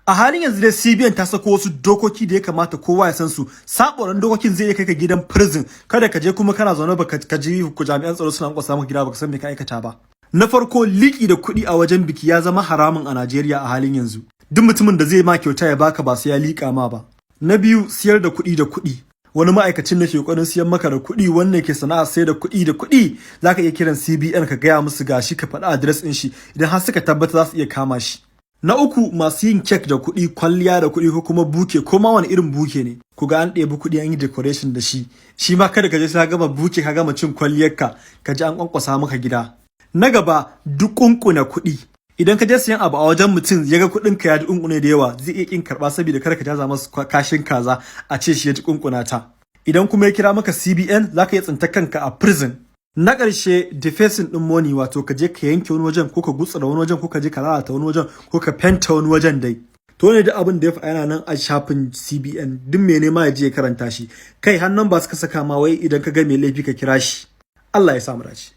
A halin yanzu dai CBN ta sako wasu dokoki da ya kamata kowa ya san su. Saboran dokokin zai iya kai ka gidan prison. Kada ka je kuma kana zaune baka ka ji jami'an tsaro suna kwasa maka gida baka san me ka aikata ba. Na farko, liki da kuɗi a wajen biki ya zama haramun a Najeriya a halin yanzu. Duk mutumin da zai ma kyauta ya baka ba sai ya liƙa ma ba. Na biyu, siyar da kuɗi. Wani ma'aikacin da ke ƙoƙarin siyan maka da kuɗi wanda ke sana'a sai da kuɗi zaka iya kiran CBN ka gaya musu gashi ka faɗi adres ɗin shi idan har suka tabbata za su iya kama shi. Na uku, masu yin kek da kuɗi, kwalliya da kuɗi ko kuma buke ko ma wani irin buke ne. Ku ga an ɗebi kuɗi an yi decoration da shi. Shi ma kada ka je sai ka gama buke ka gama cin kwalliyarka ka ji an kwankwasa maka gida. Na gaba, duk kunkuna kuɗi. Idan ka je siyan abu a wajen mutum ya ga kuɗin ka ya ji kunkune da yawa zai iya kin karɓa saboda kada ka jaza masa kashin kaza a ce shi ya ji kunkuna ta. Idan kuma ya kira maka CBN zaka iya tsinta kanka a prison. Na ƙarshe, defacing ɗin money, wato ka je ka yanke wani wajen ko ka gutsura wani wajen ko ka je ka lalata wani wajen ko ka fenta wani wajen dai. To ne da abin da ya faɗa yana nan a shafin CBN, duk mai nema ya je ya karanta shi. Kai hannun ba suka saka ma wai idan ka ga mai laifi ka kira shi. Allah ya samu dace.